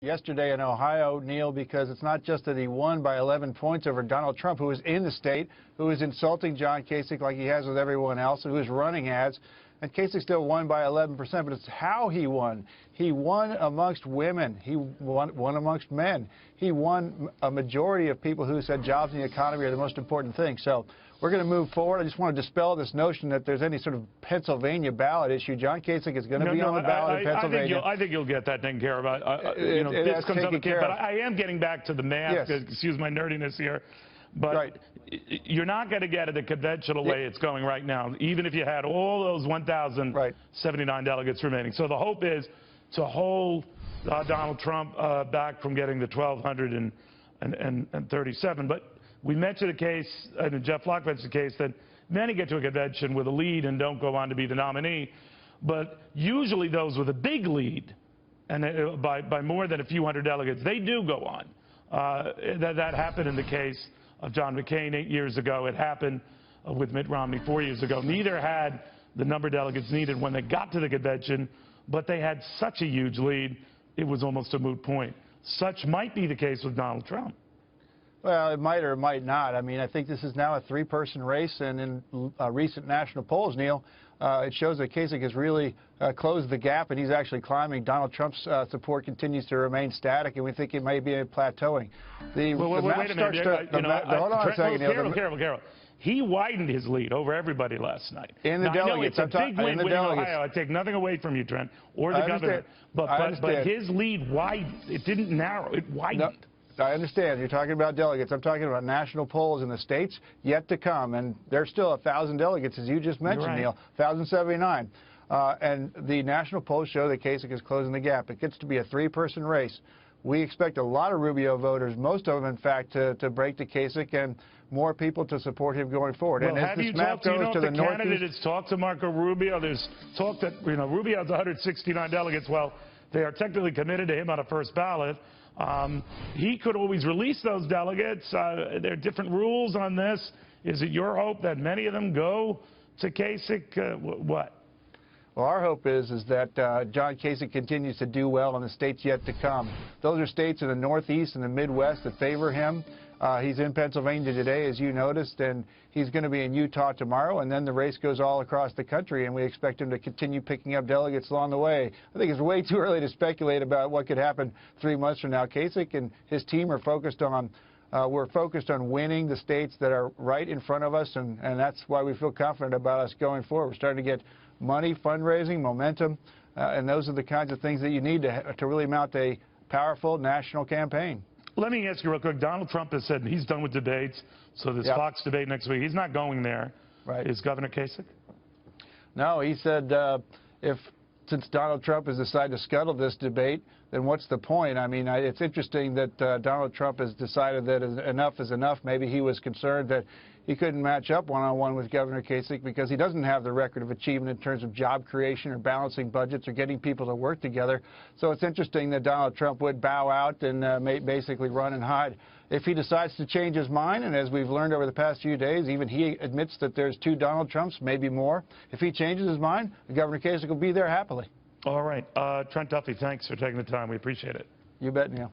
yesterday in Ohio, Neil, because it's not just that he won by 11 points over Donald Trump, who was in the state, who was insulting John Kasich like he has with everyone else, who was running ads. And Kasich still won by 11%, but it's how he won. He won amongst women. He won amongst men. He won a majority of people who said jobs and the economy are the most important thing. So we're going to move forward. I just want to dispel this notion that there's any sort of Pennsylvania ballot issue. John Kasich is going to be on the ballot in Pennsylvania. I think you'll get that taken care of. This comes up again, but I am getting back to the math. Yes. Excuse my nerdiness here. But you're not going to get it the conventional way it's going right now, even if you had all those 1,079 delegates remaining. So the hope is to hold Donald Trump back from getting the 1,237. But we mentioned a case, and Jeff Locke mentioned a case, that many get to a convention with a lead and don't go on to be the nominee. But usually those with a big lead, and by more than a few hundred delegates, they do go on. That happened in the case of John McCain 8 years ago. It happened with Mitt Romney 4 years ago. Neither had the number of delegates needed when they got to the convention, but they had such a huge lead, it was almost a moot point. Such might be the case with Donald Trump. Well, it might or it might not. I mean, I think this is now a three-person race, and in recent national polls, Neil, it shows that Kasich has really closed the gap, and he's actually climbing. Donald Trump's support continues to remain static, and we think it may be plateauing. Wait a minute. Hold on a second, Neil. Carol. He widened his lead over everybody last night. In the delegates. It's a big win in Ohio. I take nothing away from you, Trent, or the governor. But his lead widened. It didn't narrow. It widened. No, I understand. You're talking about delegates. I'm talking about national polls in the states yet to come. And there's still 1,000 delegates, as you just mentioned, Neil, 1,079. And the national polls show that Kasich is closing the gap. It gets to be a three-person race. We expect a lot of Rubio voters, most of them, in fact, to break to Kasich, and more people to support him going forward. Well, and as this map goes to the northeast, candidate has talked to Marco Rubio. There's talk that Rubio has 169 delegates. Well, they are technically committed to him on a first ballot. He could always release those delegates. There are different rules on this. Is it your hope that many of them go to Kasich? What? Well, our hope is that John Kasich continues to do well in the states yet to come. Those are states in the Northeast and the Midwest that favor him. He's in Pennsylvania today, as you noticed, and he's going to be in Utah tomorrow, and then the race goes all across the country, and we expect him to continue picking up delegates along the way. I think it's way too early to speculate about what could happen 3 months from now. Kasich and his team are focused on we're focused on winning the states that are right in front of us, and that's why we feel confident about us going forward. We're starting to get money, fundraising, momentum, and those are the kinds of things that you need to really mount a powerful national campaign. Let me ask you real quick. Donald Trump has said he's done with debates, so this Fox debate next week, he's not going there. Right. Is Governor Kasich? No, he said since Donald Trump has decided to scuttle this debate, then what's the point? I mean, it's interesting that Donald Trump has decided that enough is enough. Maybe he was concerned that he couldn't match up one-on-one with Governor Kasich because he doesn't have the record of achievement in terms of job creation or balancing budgets or getting people to work together. So it's interesting that Donald Trump would bow out and basically run and hide. If he decides to change his mind, and as we've learned over the past few days, even he admits that there's 2 Donald Trumps, maybe more. If he changes his mind, Governor Kasich will be there happily. All right. Trent Duffy, thanks for taking the time. We appreciate it. You bet, Neil.